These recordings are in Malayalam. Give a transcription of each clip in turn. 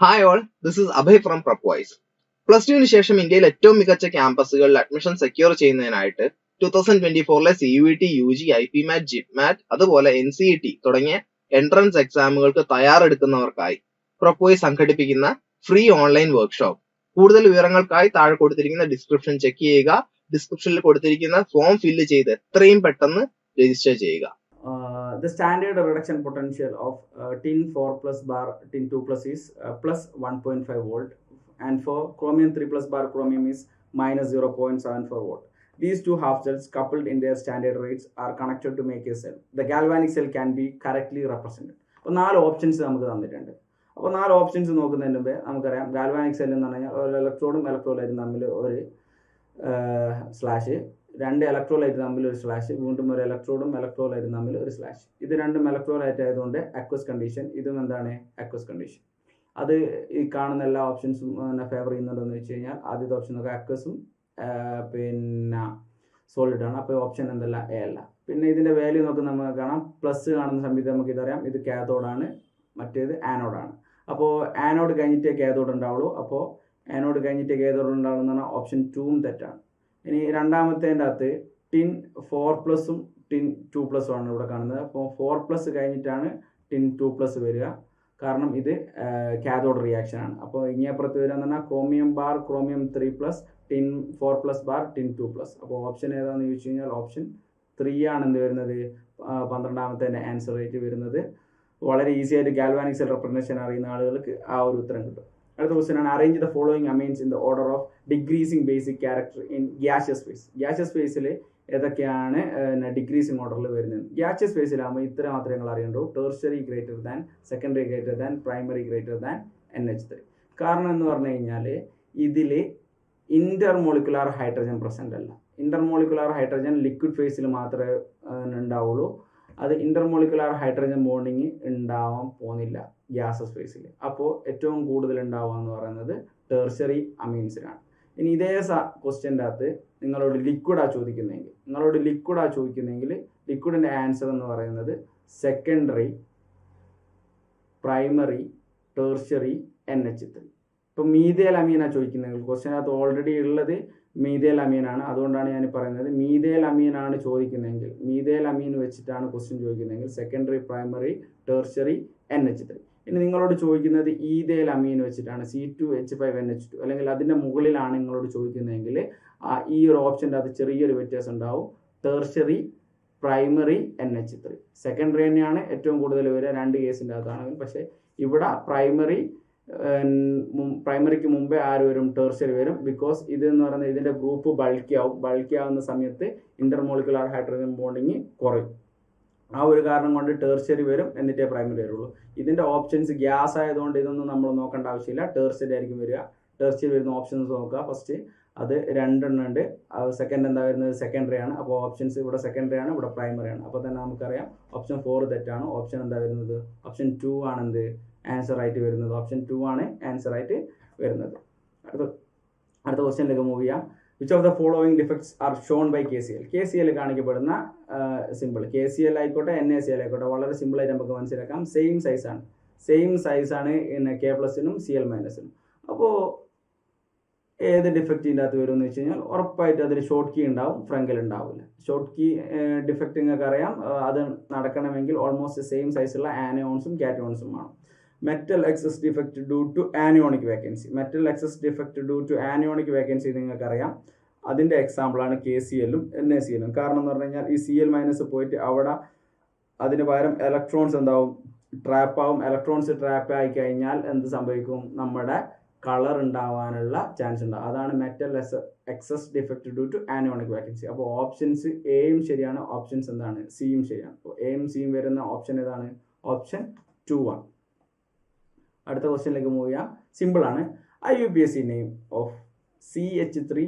Hi all, this is Abhay from Prepwise. Plus ടുവിന് ശേഷം ഇന്ത്യയിൽ ഏറ്റവും മികച്ച ക്യാമ്പസുകളിൽ അഡ്മിഷൻ സെക്യൂർ ചെയ്യുന്നതിനായിട്ട് 2024 CUET, UG, IPMAT, JIPMAT അതുപോലെ NCET തുടങ്ങിയ എൻട്രൻസ് എക്സാമുകൾക്ക് തയ്യാറെടുക്കുന്നവർക്കായി പ്രപ്വൈസ് സംഘടിപ്പിക്കുന്ന ഫ്രീ ഓൺലൈൻ വർക്ക്ഷോപ്പ്. കൂടുതൽ വിവരങ്ങൾക്കായി താഴെ കൊടുത്തിരിക്കുന്ന ഡിസ്ക്രിപ്ഷൻ ചെക്ക് ചെയ്യുക. ഡിസ്ക്രിപ്ഷനിൽ കൊടുത്തിരിക്കുന്ന ഫോം ഫില്ല് ചെയ്ത് എത്രയും പെട്ടെന്ന് രജിസ്റ്റർ ചെയ്യുക. The standard reduction potential of tin 4 plus bar tin 2 plus is plus 1.5 volt, and for chromium 3 plus bar chromium is minus 0.74 volt. These two half cells coupled in their standard rates are connected to make a cell. The galvanic cell can be correctly represented. അപ്പോൾ 4 ഓപ്ഷൻസ് നമുക്ക് തന്നിട്ടുണ്ട്. അപ്പോൾ 4 ഓപ്ഷൻസ് നോക്കുന്നതിന് മുമ്പേ നമുക്കറിയാം ഗാൽവാനിക് സെൽ എന്ന് പറഞ്ഞാൽ ഒരു ഇലക്ട്രോഡും ഇലക്ട്രോലൈറ്റും തമ്മിൽ ഒരു സ്ലാഷ്, 2 ഇലക്ട്രോലൈറ്റ് തമ്മിൽ ഒരു സ്ലാഷ്, വീണ്ടും ഒരു ഇലക്ട്രോഡും ഇലക്ട്രോലൈറ്റും തമ്മിൽ ഒരു സ്ലാഷ്. ഇത് രണ്ടും ഇലക്ട്രോലൈറ്റ് ആയതുകൊണ്ട് അക്വസ് കണ്ടീഷൻ, ഇതും എന്താണ് അക്വസ് കണ്ടീഷൻ. അത് ഈ കാണുന്ന എല്ലാ ഓപ്ഷൻസും ഫേവർ ചെയ്യുന്നുണ്ടെന്ന് വെച്ച് കഴിഞ്ഞാൽ ആദ്യത്തെ ഓപ്ഷൻ നോക്കുക അക്വസും പിന്നെ സോളിഡ് ആണ്. അപ്പോൾ ഓപ്ഷൻ എന്തല്ല എ അല്ല. പിന്നെ ഇതിൻ്റെ വാല്യൂ നോക്കുന്ന നമുക്ക് കാണാം, പ്ലസ് കാണുന്ന സമയത്ത് നമുക്ക് ഇതറിയാം ഇത് കാഥോഡാണ്, മറ്റേത് ആനോഡാണ്. അപ്പോൾ ആനോഡ് കഴിഞ്ഞിട്ടേ കാഥോഡ് ഉണ്ടാവുള്ളൂ. അപ്പോൾ ആനോഡ് കഴിഞ്ഞിട്ട് കാഥോഡ് ഉണ്ടാവുള്ളൂ എന്ന് പറഞ്ഞാൽ ഓപ്ഷൻ 2 തെറ്റാണ്. ഇനി രണ്ടാമത്തേൻ്റെ അകത്ത് ടിൻ 4 പ്ലസും ടിൻ 2 പ്ലസും ആണ് ഇവിടെ കാണുന്നത്. അപ്പോൾ 4 പ്ലസ് കഴിഞ്ഞിട്ടാണ് ടിൻ 2 പ്ലസ് വരിക, കാരണം ഇത് കാഥോഡ് റിയാക്ഷൻ ആണ്. അപ്പോൾ ഇങ്ങേപ്പുറത്ത് വരിക എന്ന് പറഞ്ഞാൽ chromium bar chromium 3 plus tin 4 plus bar tin 2 plus. അപ്പോൾ ഓപ്ഷൻ ഏതാണെന്ന് ചോദിച്ചു കഴിഞ്ഞാൽ ഓപ്ഷൻ 3 ആണ് എന്ത് വരുന്നത്, 12ാമത്തെ ആൻസർ റേറ്റ് വരുന്നത്. വളരെ ഈസി ആയിട്ട് ഗാൽവാനിക് സെൽ റെപ്രസെന്റേഷൻ അറിയുന്ന ആളുകൾക്ക് ആ ഒരു ഉത്തരം കിട്ടും. അടുത്ത ക്വസ്റ്റ്യൻ ആണ്, arrange the following amines in the order of decreasing basic character in gaseous phase. Gaseous ഫേസിൽ ഏതൊക്കെയാണ് ഡിക്രീസിങ് ഓർഡറിൽ വരുന്നത്? ഗ്യാഷ്യസ് ഫേസിലാകുമ്പോൾ ഇത്ര മാത്രമേ നിങ്ങൾ അറിയണ്ടൂ, tertiary greater than, secondary greater than, primary greater than NH3. കാരണം എന്ന് പറഞ്ഞു കഴിഞ്ഞാൽ ഇതിൽ ഇന്റർമോളിക്കുലാർ ഹൈഡ്രജൻ പ്രസന്റ് അല്ല. ഇന്റർമോളിക്കുലാർ ഹൈഡ്രജൻ ലിക്വിഡ് ഫേസിൽ മാത്രമേ ഉണ്ടാവുള്ളൂ. അത് ഇന്റർമോളിക്കുലാർ ഹൈഡ്രജൻ ബോണ്ടിങ് ഉണ്ടാവാൻ പോകുന്നില്ല ഗ്യാസസ് ഫേസിൽ. അപ്പോൾ ഏറ്റവും കൂടുതൽ ഉണ്ടാവുക എന്ന് പറയുന്നത് ടെർഷ്യറി അമീൻസിനാണ്. ഇനി ഇതേ ക്വസ്റ്റ്യൻ്റെ അകത്ത് നിങ്ങളോട് ലിക്വിഡാ ചോദിക്കുന്നെങ്കിൽ ലിക്വിഡിൻ്റെ ആൻസർ എന്ന് പറയുന്നത് സെക്കൻഡറി, പ്രൈമറി, ടെർഷ്യറി, NH3. ഇപ്പം മീഥേൽ അമീനാണ് ചോദിക്കുന്നതെങ്കിൽ ക്വസ്റ്റ്യനകത്ത് ഓൾറെഡി ഉള്ളത് മീഥേൽ അമീനാണ്. അതുകൊണ്ടാണ് ഞാൻ പറയുന്നത് മീഥേൽ അമീനാണ് ചോദിക്കുന്നതെങ്കിൽ, മീഥേൽ അമീൻ വെച്ചിട്ടാണ് ക്വസ്റ്റ്യൻ ചോദിക്കുന്നതെങ്കിൽ സെക്കൻഡറി, പ്രൈമറി, ടെർഷ്യറി, NH3. ഇനി നിങ്ങളോട് ചോദിക്കുന്നത് ഈഥേൽ അമീൻ വെച്ചിട്ടാണ് C2H5NH2 അല്ലെങ്കിൽ അതിൻ്റെ മുകളിലാണ് നിങ്ങളോട് ചോദിക്കുന്നതെങ്കിൽ ഈ ഒരു ഓപ്ഷൻ്റെ അത് ചെറിയൊരു വ്യത്യാസം ഉണ്ടാവും. Tertiary, primary, NH3. സെക്കൻഡറി തന്നെയാണ് ഏറ്റവും കൂടുതൽ വരിക 2 കേസിൻ്റെ അകത്താണ്. പക്ഷേ ഇവിടെ പ്രൈമറിക്ക് മുമ്പേ ആര് വരും, ടെർഷ്യറി വരും. ബിക്കോസ് ഇത് എന്ന് പറയുന്നത് ഇതിൻ്റെ ഗ്രൂപ്പ് ബൾക്കി ആവുന്ന സമയത്ത് ഇന്റർമോളിക്കുലാർ ഹൈഡ്രജൻ ബോണ്ടിങ് കുറയും. ആ ഒരു കാരണം കൊണ്ട് ടെർഷ്യറി വരും, എന്നിട്ടേ പ്രൈമറി വരുള്ളൂ. ഇതിൻ്റെ ഓപ്ഷൻസ് ഗ്യാസ് ആയതുകൊണ്ട് ഇതൊന്നും നമ്മൾ നോക്കേണ്ട ആവശ്യമില്ല, ടെർഷ്യറി ആയിരിക്കും വരിക. ടെർഷ്യറി വരുന്ന ഓപ്ഷൻസ് നോക്കുക. ഫസ്റ്റ് അത് 2 ഉണ്ട്. സെക്കൻഡ് എന്താ വരുന്നത്, സെക്കൻഡറി ആണ്. അപ്പോൾ ഓപ്ഷൻസ് ഇവിടെ സെക്കൻഡറി ആണ്, ഇവിടെ പ്രൈമറി ആണ്. അപ്പോൾ തന്നെ നമുക്കറിയാം ഓപ്ഷൻ 4 തെറ്റാണ്. ഓപ്ഷൻ എന്താ വരുന്നത്, ഓപ്ഷൻ 2 ആണ് എന്ത് ആൻസർ ആയിട്ട് വരുന്നത്. ഓപ്ഷൻ 2 ആണ് ആൻസർ ആയിട്ട് വരുന്നത്. അടുത്ത ക്വസ്റ്റ്യനിലേക്ക് മൂവ് ചെയ്യാം. Which of the following defects are shown by KCl? KCl കാണിക്കപ്പെടുന്ന സിമ്പിൾ, KCl ആയിക്കോട്ടെ NaCl ആയിക്കോട്ടെ, വളരെ സിമ്പിൾ ആയിട്ട് നമുക്ക് മനസ്സിലാക്കാം. സെയിം സൈസാണ് K പ്ലസിനും Cl മൈനസിനും. അപ്പോൾ ഏത് ഡിഫക്റ്റിൻ്റെ അകത്ത് വരും എന്ന് വെച്ച് കഴിഞ്ഞാൽ ഉറപ്പായിട്ട് അതിൽ ഷോർട്ട് കീ ഉണ്ടാവും, ഫ്രങ്കൽ ഉണ്ടാവില്ല. ഷോർട്ട് കീ ഡിഫക്റ്റ് നിങ്ങൾക്ക് അറിയാം, അത് നടക്കണമെങ്കിൽ ഓൾമോസ്റ്റ് സെയിം സൈസുള്ള ആനയോൺസും കാറ്റയോൺസും ആണ്. Metal excess defect due to anionic vacancy നിങ്ങൾക്കറിയാം. അതിൻ്റെ എക്സാമ്പിളാണ് KClഉം NaClഉം. കാരണം എന്ന് പറഞ്ഞു കഴിഞ്ഞാൽ ഈ Cl മൈനസ് പോയിട്ട് അവിടെ അതിന് പകരം ഇലക്ട്രോൺസ് എന്താവും, ട്രാപ്പാവും. ഇലക്ട്രോൺസ് ട്രാപ്പ് ആയി കഴിഞ്ഞാൽ എന്ത് സംഭവിക്കും, നമ്മുടെ കളർ ഉണ്ടാവാനുള്ള ചാൻസ് ഉണ്ടാവും. അതാണ് metal excess defect due to anionic vacancy. അപ്പോൾ ഓപ്ഷൻസ് എയും ശരിയാണ്, ഓപ്ഷൻസ് എന്താണ് സിയും ശരിയാണ്. അപ്പോൾ എയും സിയും വരുന്ന ഓപ്ഷൻ ഏതാണ്, ഓപ്ഷൻ 2 ആണ്. അടുത്ത ക്വസ്റ്റ്യനിലേക്ക് മൂവ് ചെയ്യാം. സിമ്പിൾ ആണ്. IUPAC name of CH3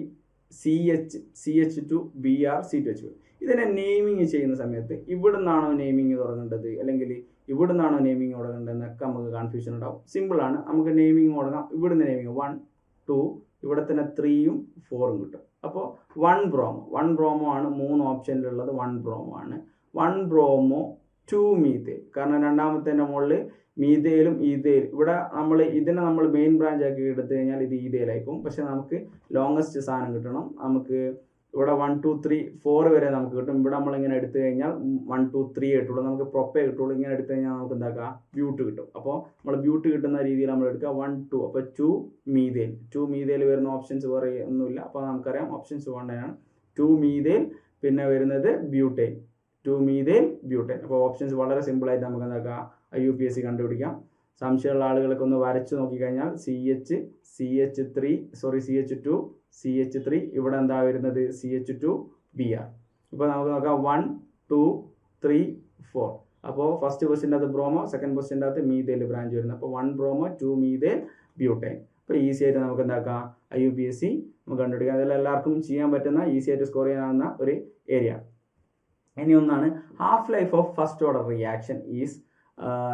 CH2 Br C2H5. ഇതിനെ നെയിമിങ് ചെയ്യുന്ന സമയത്ത് ഇവിടെ നിന്നാണോ നെയിമിങ് തുടങ്ങേണ്ടത് അല്ലെങ്കിൽ ഇവിടെ നിന്നാണോ നെയിമിങ് തുടങ്ങേണ്ടതെന്നൊക്കെ നമുക്ക് കൺഫ്യൂഷൻ ഉണ്ടാവും. സിമ്പിൾ ആണ്, നമുക്ക് നെയിമിങ് തുടങ്ങാം. ഇവിടുന്ന് നെയിമിങ് 1 2, ഇവിടെ തന്നെ 3ഉം 4ഉം കിട്ടും. അപ്പോൾ 1 ബ്രോമോ ആണ് 3 ഓപ്ഷനിലുള്ളത്. 1 ബ്രോമോ ആണ്. 1 ബ്രോമോ 2 മീഥേൻ. കാരണം രണ്ടാമത്തെ മുകളിൽ മീതേലും ഈതേൽ. ഇവിടെ ഇതിനെ നമ്മൾ മെയിൻ ബ്രാഞ്ച് ആക്കി എടുത്തു കഴിഞ്ഞാൽ ഇത് ഈതേലായിപ്പോൾ. പക്ഷെ നമുക്ക് ലോങ്ങസ്റ്റ് സാധനം കിട്ടണം. നമുക്ക് ഇവിടെ 1 2 3 4 വരെ നമുക്ക് കിട്ടും. ഇവിടെ നമ്മളിങ്ങനെ എടുത്തു കഴിഞ്ഞാൽ 1 2 3 കിട്ടുള്ളൂ. നമുക്ക് പ്രൊപ്പേ കിട്ടുള്ളൂ. ഇങ്ങനെ എടുത്തു കഴിഞ്ഞാൽ നമുക്ക് എന്താക്കാം, ബ്യൂട്ട് കിട്ടും. അപ്പോൾ നമ്മൾ ബ്യൂട്ട് കിട്ടുന്ന രീതിയിൽ നമ്മൾ എടുക്കുക 1 2. അപ്പോൾ 2 മീതേൽ വരുന്ന ഓപ്ഷൻസ് വേറെ ഒന്നുമില്ല. അപ്പോൾ നമുക്കറിയാം ഓപ്ഷൻസ് 1 ആണ്. 2 മീതേൽ, പിന്നെ വരുന്നത് ബ്യൂട്ടൈൻ. 2 മീതേൽ ബ്യൂട്ടൈൻ. അപ്പോൾ ഓപ്ഷൻസ് വളരെ സിമ്പിളായിട്ട് നമുക്ക് എന്താക്കാം, IUPAC കണ്ടുപിടിക്കാം. സംശയമുള്ള ആളുകൾക്ക് ഒന്ന് വരച്ച് നോക്കിക്കഴിഞ്ഞാൽ CH2 ഇവിടെ എന്താ വരുന്നത്, CH2Br. ഇപ്പോൾ നമുക്ക് നോക്കാം 1 2 3 4. അപ്പോൾ ഫസ്റ്റ് ക്വസ്റ്റ്യൻ്റെ അകത്ത് ബ്രോമോ, സെക്കൻഡ് ക്വസ്റ്റ്യൻ്റെ അകത്ത് മീതേൽ ബ്രാഞ്ച് വരുന്നത്. അപ്പോൾ 1 ബ്രോമോ 2 മീതേൽ ബ്യൂട്ടൈൻ. അപ്പോൾ ഈസി ആയിട്ട് നമുക്ക് എന്താക്കാം, IUPAC നമുക്ക് കണ്ടുപിടിക്കാം. അതിൽ എല്ലാവർക്കും ചെയ്യാൻ പറ്റുന്ന, ഈസി ആയിട്ട് സ്കോർ ചെയ്യാവുന്ന ഒരു ഏരിയ. ഇനി ഒന്നാണ്, half life of first order reaction is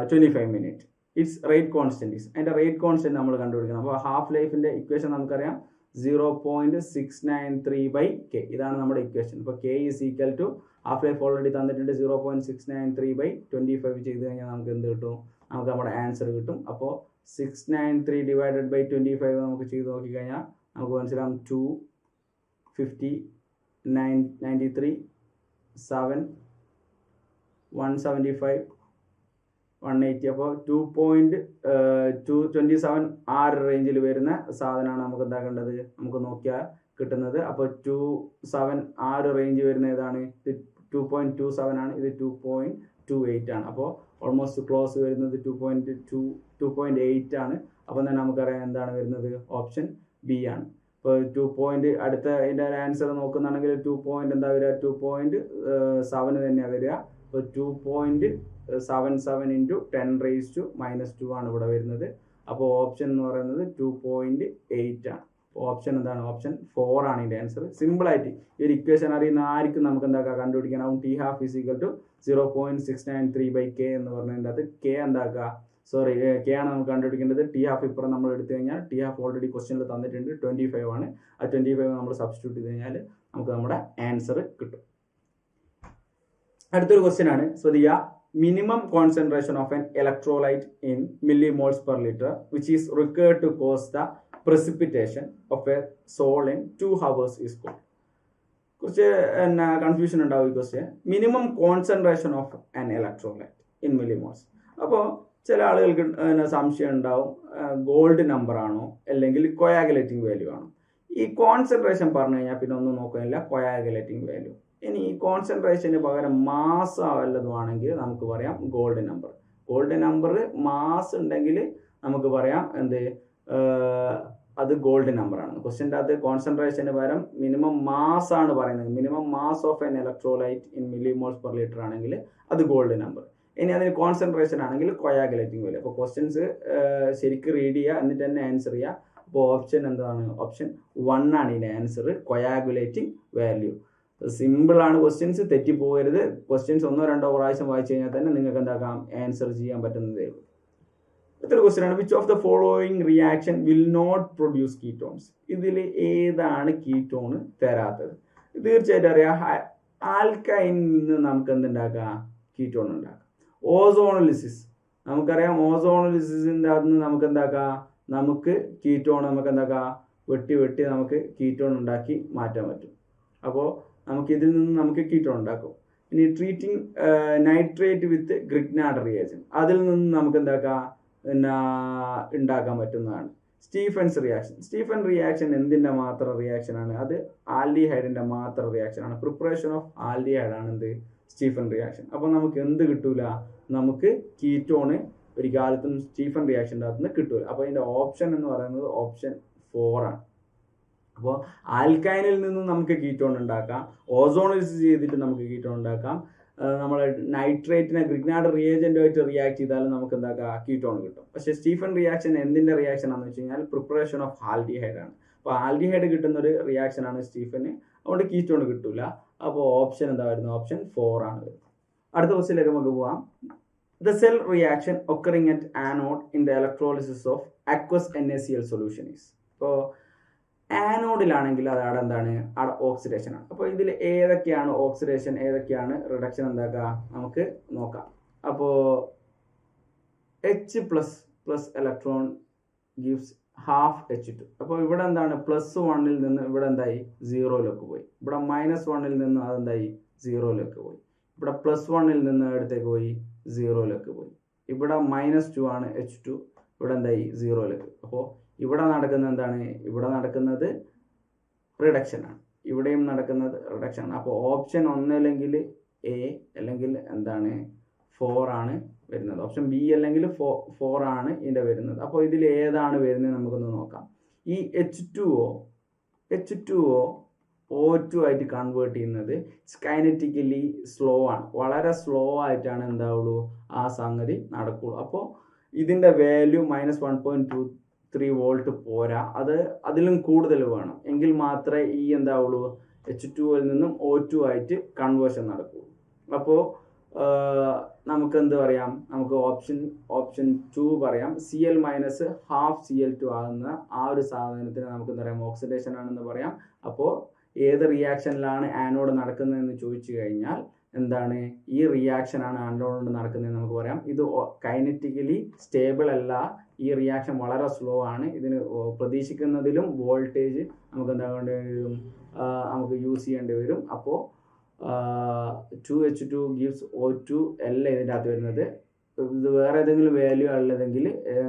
25 minute. It's rate constant is. അതിൻ്റെ റേറ്റ് കോൺസ്റ്റന്റ് നമ്മൾ കണ്ടുപിടിക്കണം. അപ്പോൾ ഹാഫ് ലൈഫിൻ്റെ ഇക്വേഷൻ നമുക്കറിയാം 0.693/K. ഇതാണ് നമ്മുടെ ഇക്വേഷൻ. അപ്പോൾ K is equal to half life already തന്നിട്ടുണ്ട് 0.693/25 ചെയ്ത് കഴിഞ്ഞാൽ നമുക്ക് എന്ത് കിട്ടും, നമുക്ക് നമ്മുടെ ആൻസർ കിട്ടും. അപ്പോൾ 693 ഡിവൈഡഡ് ബൈ 25 നമുക്ക് ചെയ്ത് നോക്കിക്കഴിഞ്ഞാൽ നമുക്ക് മനസ്സിലാവും 250 93 7 175 180. അപ്പോൾ 2.227 ആ റേഞ്ചിൽ വരുന്ന സാധനമാണ് നമുക്ക് എന്താക്കേണ്ടത്, നമുക്ക് നോക്കിയാൽ കിട്ടുന്നത്. അപ്പോൾ 27 ആ റേഞ്ച് വരുന്ന ഏതാണ്, 2.27 ആണ്. ഇത് 2.28 ആണ്. അപ്പോൾ ഓൾമോസ്റ്റ് ക്ലോസ് വരുന്നത് 2.8 ആണ്. അപ്പം തന്നെ നമുക്കറിയാം എന്താണ് വരുന്നത്, ഓപ്ഷൻ ബി ആണ്. ഇപ്പോൾ 2 അടുത്ത ഇതിൻ്റെ ആൻസർ നോക്കുന്നുണ്ടെങ്കിൽ 2 എന്താ വരിക, 2.7 തന്നെയാണ് വരിക. അപ്പോൾ 2.77 × 10⁻⁻² ആണ് ഇവിടെ വരുന്നത്. അപ്പോൾ ഓപ്ഷൻ എന്ന് പറയുന്നത് 2.8 ആണ്. ഓപ്ഷൻ എന്താണ്, ഓപ്ഷൻ 4 ആണ് ഇതിൻ്റെ ആൻസർ. സിമ്പിളായിട്ട് ഈ ഒരു ഇക്വേഷൻ അറിയുന്ന ആർക്കും നമുക്ക് എന്താക്കാം, കണ്ടുപിടിക്കാനാവും. T half is equal to 0.693/K എന്ന് പറഞ്ഞതിൻ്റെ അത് K എന്താക്കുക, K ആണ് നമുക്ക് കണ്ടുപിടിക്കേണ്ടത്. T half ഇപ്പുറം നമ്മൾ എടുത്തു കഴിഞ്ഞാൽ T half ഓൾറെഡി ക്വസ്റ്റ്യനിൽ തന്നിട്ടുണ്ട് 25 ആണ്. ആ 25 നമ്മൾ സബ്സ്റ്റിറ്റ്യൂട്ട് ചെയ്ത് കഴിഞ്ഞാൽ നമുക്ക് നമ്മുടെ ആൻസർ കിട്ടും. അടുത്തൊരു ക്വസ്റ്റ്യൻ ആണ്, ശ്രദ്ധിക്കുക. Minimum concentration of N electrolyte in millimoles per liter which is required to cause the precipitation of a sol in 2 hours is called. കുറച്ച് കൺഫ്യൂഷൻ ഉണ്ടാവും ഈ question. Minimum concentration of an electrolyte in millimoles. അപ്പോൾ ചില ആളുകൾക്ക് സംശയം ഉണ്ടാവും, ഗോൾഡ് നമ്പർ ആണോ അല്ലെങ്കിൽ കൊയാഗുലേറ്റിംഗ് വാല്യൂ ആണോ. ഈ കോൺസെൻട്രേഷൻ പറഞ്ഞു കഴിഞ്ഞാൽ പിന്നെ ഒന്നും നോക്കാനില്ല, കൊയാഗുലേറ്റിംഗ് വാല്യൂ. ഇനി ഈ കോൺസെൻട്രേഷന് പകരം മാസ് വല്ലതുമാണെങ്കിൽ നമുക്ക് പറയാം gold number. Gold number mass ഉണ്ടെങ്കിൽ നമുക്ക് പറയാം എന്ത്, അത് ഗോൾഡ് നമ്പർ ആണ്. ക്വസ്റ്റ്യൻ്റെ അകത്ത് കോൺസെൻട്രേഷന് പകരം മിനിമം മാസ് ആണ് പറയുന്നത്. Minimum mass of N electrolyte in millimoles per liter ആണെങ്കിൽ അത് ഗോൾഡ് നമ്പർ. ഇനി അതിന് കോൺസെൻട്രേഷൻ ആണെങ്കിൽ കൊയാഗുലേറ്റിംഗ് വാല്യൂ. അപ്പോൾ ക്വസ്റ്റ്യൻസ് ശരിക്കും റീഡ് ചെയ്യുക, എന്നിട്ട് തന്നെ ആൻസർ ചെയ്യുക. അപ്പോൾ ഓപ്ഷൻ എന്താണ്, ഓപ്ഷൻ 1 ആണ് ഇതിൻ്റെ ആൻസർ, കൊയാഗുലേറ്റിംഗ് വാല്യൂ. സിമ്പിൾ ആണ് ക്വസ്റ്റ്യൻസ്, തെറ്റിപ്പോകരുത്. ക്വസ്റ്റ്യൻസ് 1 2 പ്രാവശ്യം വായിച്ചു കഴിഞ്ഞാൽ തന്നെ നിങ്ങൾക്ക് എന്താക്കാം, ആൻസർ ചെയ്യാൻ പറ്റുന്നതേ ഉള്ളൂ. ഇത്ര ക്വസ്റ്റ്യൻ ആണ്, which of the following reaction will not produce ketones. ഇതിൽ ഏതാണ് കീറ്റോണ് തരാത്തത്? തീർച്ചയായിട്ടും അറിയാം, ആൽക്കൈനിൽ നിന്ന് നമുക്ക് എന്തുണ്ടാക്കാം, കീറ്റോൺ ഉണ്ടാക്കാം. ഓസോണലിസിസ് നമുക്കറിയാം, ഓസോണലിസിസിൻ്റെ അകത്ത് നമുക്ക് എന്താക്കാം, നമുക്ക് കീറ്റോൺ നമുക്ക് എന്താക്കാം, വെട്ടി നമുക്ക് കീറ്റോൺ ഉണ്ടാക്കി മാറ്റാൻ പറ്റും. അപ്പോൾ നമുക്ക് ഇതിൽ നിന്ന് നമുക്ക് കീറ്റോൺ ഉണ്ടാക്കും. ഇനി ട്രീറ്റിംഗ് നൈട്രേറ്റ് വിത്ത് ഗ്രിഗ്നാർഡ് റിയാക്ഷൻ, അതിൽ നിന്ന് നമുക്ക് എന്താക്കാം, ഉണ്ടാക്കാൻ പറ്റുന്നതാണ്. സ്റ്റീഫൻ റിയാക്ഷൻ എന്തിൻ്റെ മാത്രം റിയാക്ഷൻ ആണ്, അത് ആൽഡിഹൈഡിൻ്റെ മാത്രം റിയാക്ഷൻ ആണ്. പ്രിപ്പറേഷൻ ഓഫ് ആൽഡിഹൈഡ് ആണ് എന്ത്, സ്റ്റീഫൻ റിയാക്ഷൻ. അപ്പോൾ നമുക്ക് എന്ത് കിട്ടൂല, നമുക്ക് കീറ്റോണ് ഒരു കാലത്തും സ്റ്റീഫൻ റിയാക്ഷൻ്റെ അകത്ത് നിന്ന് കിട്ടൂല. അപ്പോൾ അതിൻ്റെ ഓപ്ഷൻ എന്ന് പറയുന്നത് ഓപ്ഷൻ 4 ആണ്. അപ്പോൾ ആൽക്കൈനിൽ നിന്ന് നമുക്ക് കീറ്റോൺ ഉണ്ടാക്കാം, ഓസോണലിസിസ് ചെയ്തിട്ട് നമുക്ക് കീറ്റോൺ ഉണ്ടാക്കാം. നമ്മൾ നൈട്രേറ്റിനെ ഗ്രിഗ്നാർഡ് റിയേജന്റുമായിട്ട് റിയാക്ട് ചെയ്താലും നമുക്ക് എന്താക്കാം, കീറ്റോൺ കിട്ടും. പക്ഷേ സ്റ്റീഫൻ റിയാക്ഷൻ എന്തിൻ്റെ റിയാക്ഷൻ ആണെന്ന് വെച്ച് കഴിഞ്ഞാൽ പ്രിപ്പറേഷൻ ഓഫ് ആൽഡിഹൈഡ് ആണ്. അപ്പോൾ ആൽഡിഹൈഡ് കിട്ടുന്ന ഒരു റിയാക്ഷൻ ആണ് സ്റ്റീഫന്, അതുകൊണ്ട് കീറ്റോൺ കിട്ടൂല. അപ്പോൾ ഓപ്ഷൻ എന്താ വരുന്നത്, ഓപ്ഷൻ 4 ആണ് വരുന്നത്. അടുത്ത ക്വസ്റ്റ്യനിലേക്ക് നമുക്ക് പോവാം. The cell reaction occurring at anode in the electrolysis of aqueous NaCl solution is. ഇപ്പോൾ ആനോഡിലാണെങ്കിൽ അത് അവിടെ എന്താണ്, അവിടെ ഓക്സിഡേഷൻ ആണ്. അപ്പോൾ ഇതിൽ ഏതൊക്കെയാണ് ഓക്സിഡേഷൻ, ഏതൊക്കെയാണ് റിഡക്ഷൻ എന്താക്കുക നമുക്ക് നോക്കാം. അപ്പോൾ H plus plus electron gives half H2. അപ്പോൾ ഇവിടെ എന്താണ് +1 നിന്ന് ഇവിടെ എന്തായി 0ലേക്ക് പോയി. ഇവിടെ -1 നിന്ന് അതെന്തായി 0ലേക്ക് പോയി. ഇവിടെ +1 നിന്ന് അടുത്തേക്ക് പോയി 0ലേക്ക് പോയി. ഇവിടെ -2 ആണ് H2, ഇവിടെ എന്തായി 0ലേക്ക്. അപ്പോൾ ഇവിടെ നടക്കുന്നത് എന്താണ്? ഇവിടെ നടക്കുന്നത് റിഡക്ഷൻ ആണ്, ഇവിടെയും നടക്കുന്നത് റിഡക്ഷൻ ആണ്. അപ്പോൾ ഓപ്ഷൻ ഒന്നല്ലെങ്കിൽ എ അല്ലെങ്കിൽ എന്താണ് 4 ആണ് വരുന്നത്. ഓപ്ഷൻ ബി അല്ലെങ്കിൽ 4 ആണ് ഇതിൻ്റെ വരുന്നത്. അപ്പോൾ ഇതിൽ ഏതാണ് വരുന്നത് നമുക്കൊന്ന് നോക്കാം. ഈ H2O O2 ആയിട്ട് കൺവേർട്ട് ചെയ്യുന്നത് കൈനറ്റിക്കലി സ്ലോ ആണ്, വളരെ സ്ലോ ആയിട്ടാണ് എന്താവുള്ളൂ ആ സംഗതി നടക്കുള്ളൂ. അപ്പോൾ ഇതിൻ്റെ വാല്യൂ -1.23 വോൾട്ട് പോരാ, അതിലും കൂടുതൽ വേണം, എങ്കിൽ മാത്രമേ ഈ എന്താവുള്ളൂ H2O നിന്നും O2 ആയിട്ട് കൺവേർഷൻ നടക്കുള്ളൂ. അപ്പോൾ നമുക്ക് എന്ത് പറയാം? നമുക്ക് ഓപ്ഷൻ 2 പറയാം. Cl - ഹാഫ് Cl2 ആകുന്ന ആ ഒരു സാധനത്തിന് നമുക്ക് എന്താ പറയാം? ഓക്സിഡേഷൻ ആണെന്ന് പറയാം. അപ്പോൾ ഏത് റിയാക്ഷനിലാണ് ആനോഡ് നടക്കുന്നതെന്ന് ചോദിച്ചു കഴിഞ്ഞാൽ എന്താണ്? ഈ റിയാക്ഷൻ ആണ് ആനോഡ് നടക്കുന്നതെന്ന് നമുക്ക് പറയാം. ഇത് കൈനറ്റിക്കലി സ്റ്റേബിൾ അല്ല, ഈ റിയാക്ഷൻ വളരെ സ്ലോ ആണ്. ഇതിന് പ്രതീക്ഷിക്കുന്നതിലും വോൾട്ടേജ് നമുക്ക് എന്താകേണ്ടി വരും? നമുക്ക് യൂസ് ചെയ്യേണ്ടി വരും. അപ്പോൾ 2H2 gives O2 അല്ല ഇതിൻ്റെ അകത്ത് വരുന്നത്. ഇത് വേറെ ഏതെങ്കിലും വാല്യൂ ഉള്ളതെങ്കിൽ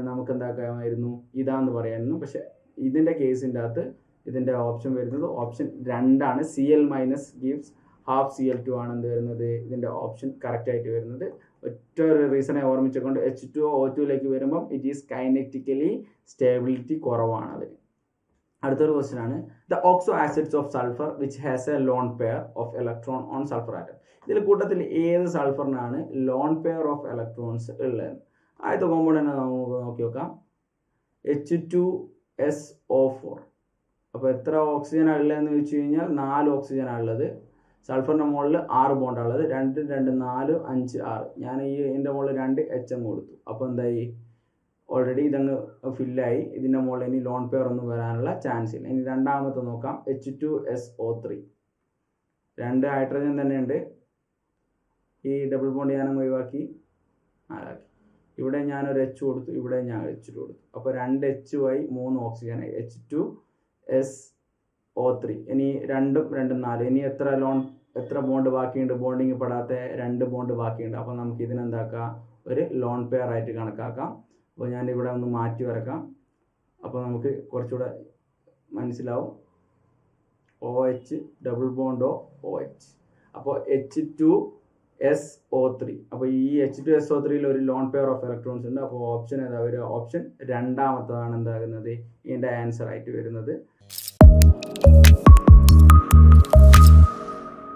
നമുക്ക് എന്താക്കാമായിരുന്നു? ഇതാന്ന് പറയാമായിരുന്നു. പക്ഷെ ഇതിൻ്റെ കേസിൻ്റെ അകത്ത് ഇതിൻ്റെ ഓപ്ഷൻ വരുന്നത് ഓപ്ഷൻ 2 ആണ്. Cl - gives ഹാഫ് Cl2 ആണ് എന്ത് വരുന്നത്? ഇതിൻ്റെ ഓപ്ഷൻ കറക്റ്റ് ആയിട്ട് വരുന്നത്. ഒറ്റ ഒരു റീസണെ ഓർമ്മിച്ചുകൊണ്ട് H2O O2ലേക്ക് വരുമ്പം ഇറ്റ് ഈസ് കൈനറ്റിക്കലി സ്റ്റേബിലിറ്റി കുറവാണ് അതിന്. അടുത്തൊരു ക്വസ്റ്റ്യൻ ആണ്, the oxo acids of sulphur which has A lone pair of electron on sulphur atom. ഇതിൽ കൂട്ടത്തിൽ ഏത് സൾഫറിനാണ് ലോൺ പെയർ ഓഫ് ഇലക്ട്രോൺസ് ഉള്ളത്? ആദ്യത്തെ കോമ്പൗണ്ട് നമുക്ക് നോക്കി നോക്കാം. H2SO4. അപ്പോൾ എത്ര ഓക്സിജനാണ് ഉള്ളതെന്ന് വെച്ച് കഴിഞ്ഞാൽ 4 ഓക്സിജനാണ് ഉള്ളത്. സൾഫറിൻ്റെ മുകളിൽ 6 ബോണ്ടാണ് ഉള്ളത്. 2, 2, 4, 5, 6. ഞാൻ ഇതിൻ്റെ മുകളിൽ 2 HM കൊടുത്തു. അപ്പോൾ എന്തായി? ഓൾറെഡി ഇതങ്ങ് ഫില്ലായി. ഇതിൻ്റെ മുകളിൽ ഇനി ലോൺ പെയർ ഒന്നും വരാനുള്ള ചാൻസ് ഇല്ല. ഇനി രണ്ടാമത്തെ നോക്കാം. H2SO3. 2 ഹൈഡ്രജൻ തന്നെയുണ്ട്. ഈ ഡബിൾ ബോണ്ട് ഞാനങ്ങ് ഒഴിവാക്കി 4 ആക്കി. ഇവിടെ ഞാനൊരു H കൊടുത്തു, ഇവിടെ ഞാൻ H കൊടുത്തു. അപ്പോൾ 2 HY 3 ഓക്സിജനായി. H2SO3. ഇനി 2, 2, 4. ഇനി എത്ര ബോണ്ട് ബാക്കിയുണ്ട്? ബോണ്ടിങ് പെടാത്ത 2 ബോണ്ട് ബാക്കിയുണ്ട്. അപ്പോൾ നമുക്ക് ഇതിനെന്താക്കാം? ഒരു ലോൺ പെയർ ആയിട്ട് കണക്കാക്കാം. അപ്പോൾ ഞാൻ ഇവിടെ ഒന്ന് മാറ്റി വരക്കാം. അപ്പോൾ നമുക്ക് കുറച്ചുകൂടെ മനസ്സിലാവും. OH double bond OH. അപ്പോൾ H2SO3. അപ്പോൾ ഈ H2SO3യിൽ ഒരു ലോൺ പെയർ ഓഫ് ഇലക്ട്രോൺസ് ഉണ്ട്. അപ്പോൾ ഓപ്ഷൻ ഏതാ വരിക? ഓപ്ഷൻ 2 എന്താകുന്നത് ഇതിൻ്റെ ആൻസർ ആയിട്ട് വരുന്നത്.